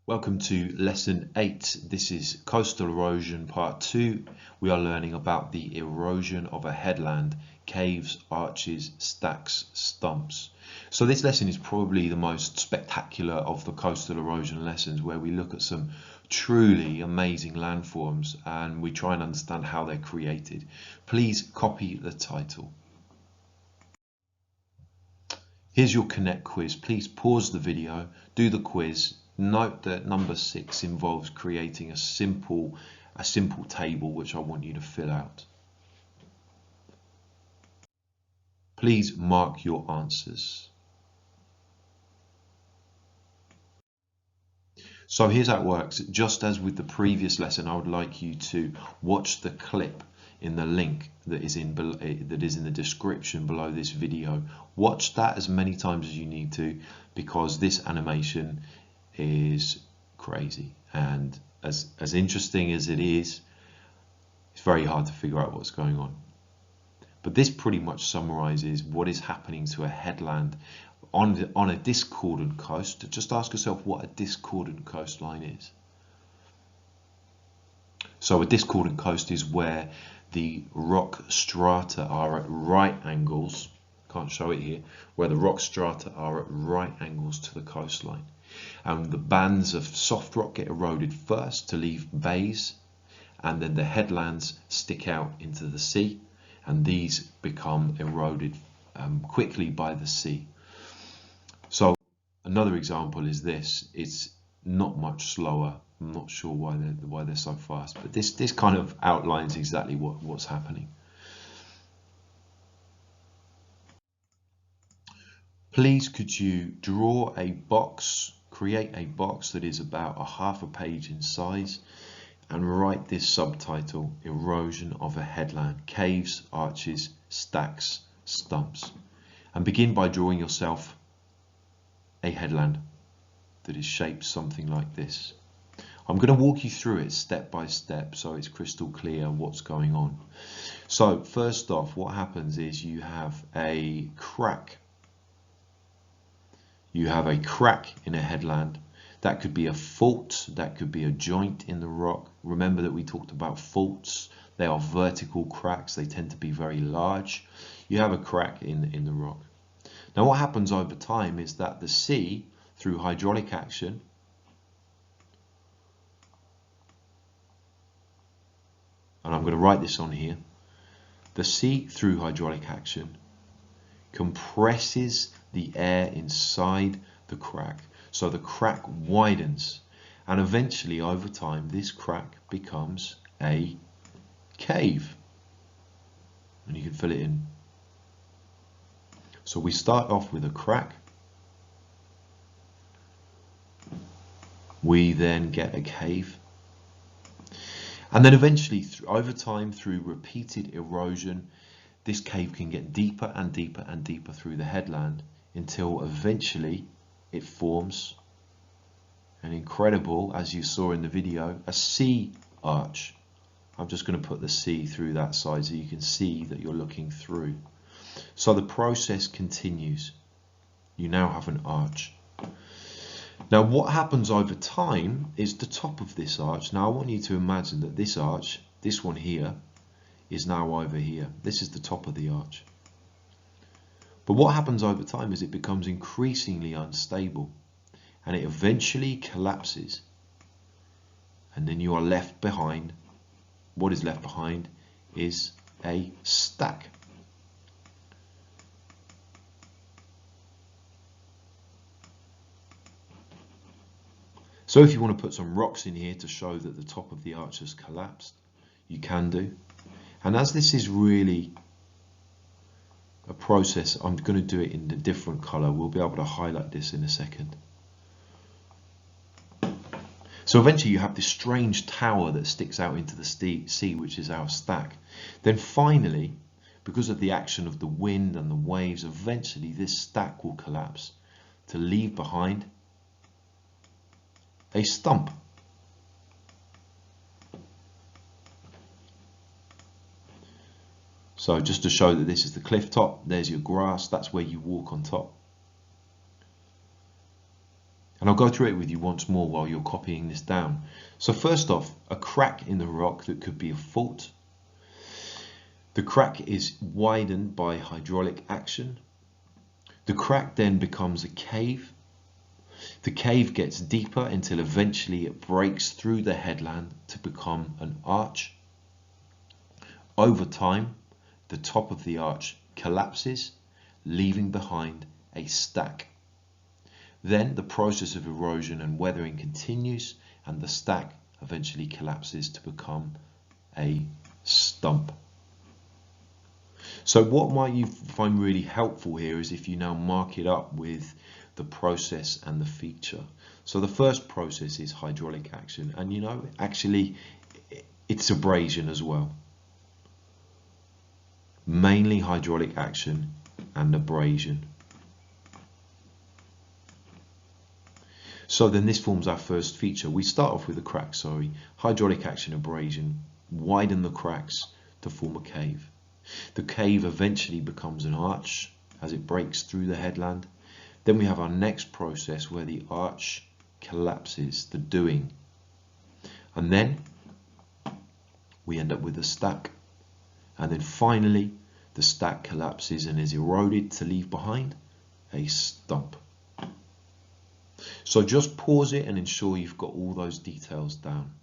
Welcome to lesson 8. This is coastal erosion part 2. We are learning about the erosion of a headland, caves, arches, stacks, stumps. So this lesson is probably the most spectacular of the coastal erosion lessons, where we look at some truly amazing landforms and we try and understand how they're created. Please copy the title. Here's your Connect quiz. Please pause the video, do the quiz. Note that number 6 involves creating a simple table which I want you to fill out. Please mark your answers. So here's how it works. Just as with the previous lesson, I would like you to watch the clip in the link that is in the description below this video. Watch that as many times as you need to, because this animation is crazy, and as interesting as it is, it's very hard to figure out what's going on. But this pretty much summarizes what is happening to a headland on a discordant coast. Just ask yourself what a discordant coastline is. So a discordant coast is where the rock strata are at right angles. Can't show it here. Where the rock strata are at right angles to the coastline. And the bands of soft rock get eroded first to leave bays, and then the headlands stick out into the sea, and these become eroded quickly by the sea. So another example is this. It's not much slower. I'm not sure why they're so fast, but this kind of outlines exactly what's happening. Please could you draw a box, create a box that is about a half a page in size, and write this subtitle: Erosion of a Headland, Caves, Arches, Stacks, Stumps. And begin by drawing yourself a headland that is shaped something like this. I'm going to walk you through it step by step so it's crystal clear what's going on. So first off, what happens is you have a crack. You have a crack in a headland. That could be a fault, that could be a joint in the rock. Remember that we talked about faults. They are vertical cracks. They tend to be very large. You have a crack in the rock. Now what happens over time is that the sea, through hydraulic action, and I'm going to write this on here, the sea, through hydraulic action, compresses the air inside the crack. So the crack widens, and eventually over time this crack becomes a cave, and you can fill it in. So we start off with a crack, we then get a cave, and then eventually over time, through repeated erosion, this cave can get deeper and deeper and deeper through the headland until eventually it forms an incredible, as you saw in the video, a sea arch. I'm just going to put the sea through that side so you can see that you're looking through. So the process continues. You now have an arch. Now what happens over time is the top of this arch. Now I want you to imagine that this arch, this one here, is now over here. This is the top of the arch. But what happens over time is it becomes increasingly unstable, and it eventually collapses, and then you are left behind. What is left behind is a stack. So if you want to put some rocks in here to show that the top of the arch has collapsed, you can do. And as this is really a process, I'm going to do it in a different color. We'll be able to highlight this in a second. So eventually you have this strange tower that sticks out into the sea, which is our stack. Then finally, because of the action of the wind and the waves, eventually this stack will collapse to leave behind a stump. So just to show that this is the cliff top, there's your grass, that's where you walk on top. And I'll go through it with you once more while you're copying this down. So first off, a crack in the rock that could be a fault. The crack is widened by hydraulic action. The crack then becomes a cave. The cave gets deeper until eventually it breaks through the headland to become an arch. Over time, the top of the arch collapses, leaving behind a stack. Then the process of erosion and weathering continues, and the stack eventually collapses to become a stump. So what might you find really helpful here is if you now mark it up with the process and the feature. So the first process is hydraulic action, and you know, actually it's abrasion as well. Mainly hydraulic action and abrasion. So then this forms our first feature. We start off with a crack, hydraulic action, abrasion, widen the cracks to form a cave. The cave eventually becomes an arch as it breaks through the headland. Then we have our next process where the arch collapses, the doing. And then we end up with a stack. And then finally, the stack collapses and is eroded to leave behind a stump. So just pause it and ensure you've got all those details down.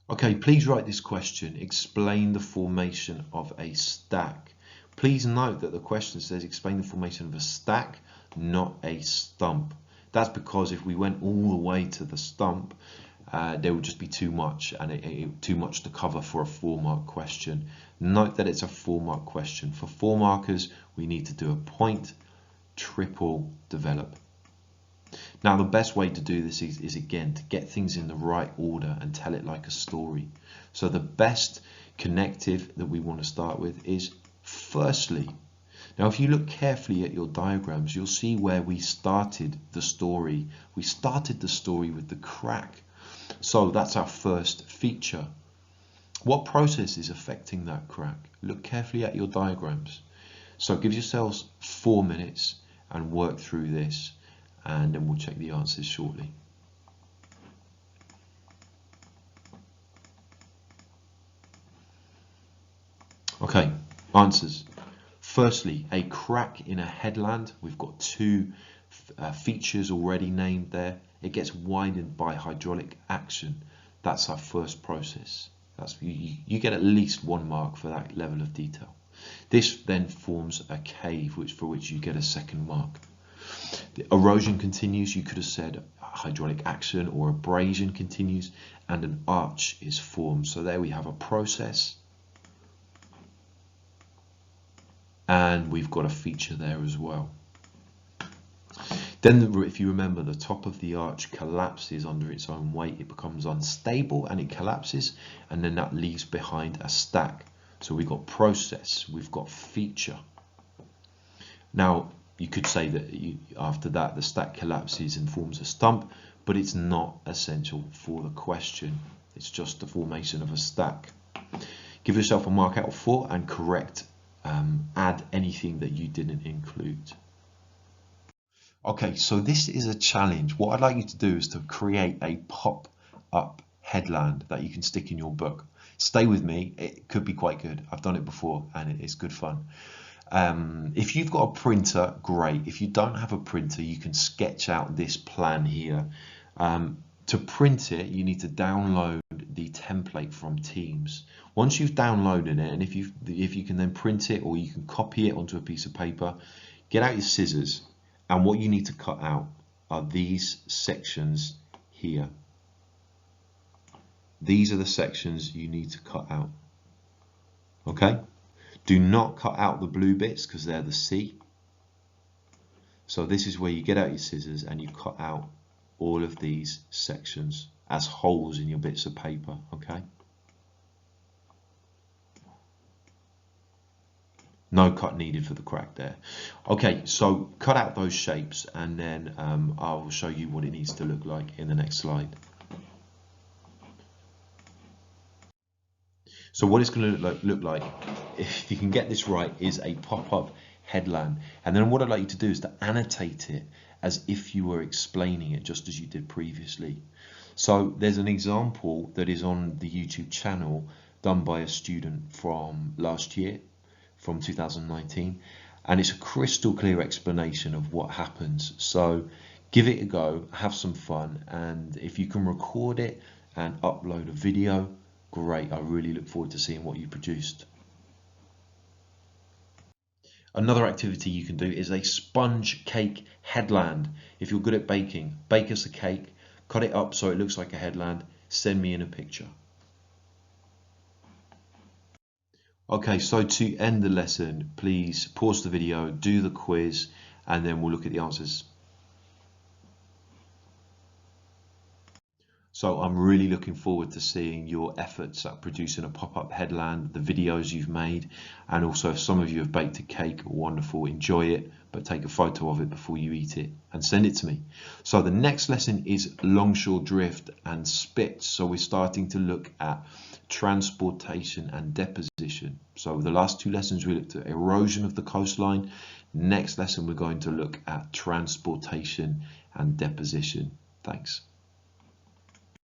Okay, please write this question. Explain the formation of a stack. Please note that the question says explain the formation of a stack, not a stump. That's because if we went all the way to the stump, there would just be too much, and too much to cover for a 4-mark question. Note that it's a 4-mark question. For 4 markers, we need to do a point, triple, develop. Now the best way to do this is again to get things in the right order and tell it like a story. So the best connective that we want to start with is firstly. Now if you look carefully at your diagrams, you'll see where we started the story. We started the story with the crack. So that's our first feature. What process is affecting that crack? Look carefully at your diagrams. So give yourselves 4 minutes and work through this, and then we'll check the answers shortly. Okay, answers. Firstly, a crack in a headland. We've got 2 features already named there. It gets widened by hydraulic action. That's our first process. You get at least 1 mark for that level of detail. This then forms a cave, for which you get a 2nd mark. The erosion continues. You could have said hydraulic action, or abrasion continues, and an arch is formed. So there we have a process, and we've got a feature there as well. Then if you remember, the top of the arch collapses under its own weight. It becomes unstable and it collapses, and then that leaves behind a stack. So we've got process, we've got feature. Now you could say that after that the stack collapses and forms a stump, but it's not essential for the question. It's just the formation of a stack. Give yourself a mark out of 4 and correct, add anything that you didn't include. Okay, so this is a challenge. What I'd like you to do is to create a pop-up headland that you can stick in your book. Stay with me, it could be quite good. I've done it before and it's good fun. If you've got a printer, great. If you don't have a printer, you can sketch out this plan here. To print it, you need to download the template from Teams. Once you've downloaded it, and if you can then print it, or you can copy it onto a piece of paper, get out your scissors. And what you need to cut out are these sections here. These are the sections you need to cut out. Okay? Do not cut out the blue bits because they're the C. So this is where you get out your scissors and you cut out all of these sections as holes in your bits of paper. Okay? No cut needed for the crack there. Okay, so cut out those shapes, and then I'll show you what it needs to look like in the next slide. So what it's going to look like, if you can get this right, is a pop-up headland. And then what I'd like you to do is to annotate it as if you were explaining it just as you did previously. So there's an example that is on the YouTube channel done by a student from last year, from 2019, and it's a crystal clear explanation of what happens. So give it a go, have some fun, and if you can record it and upload a video, great. I really look forward to seeing what you produced. Another activity you can do is a sponge cake headland. If you're good at baking, bake us a cake, cut it up so it looks like a headland, send me in a picture. Okay, so to end the lesson, please pause the video, do the quiz, and then we'll look at the answers. So I'm really looking forward to seeing your efforts at producing a pop-up headland, the videos you've made, and also if some of you have baked a cake, wonderful, enjoy it, but take a photo of it before you eat it and send it to me. So the next lesson is longshore drift and spits. So we're starting to look at transportation and deposition. So the last two lessons we looked at erosion of the coastline. Next lesson we're going to look at transportation and deposition. Thanks.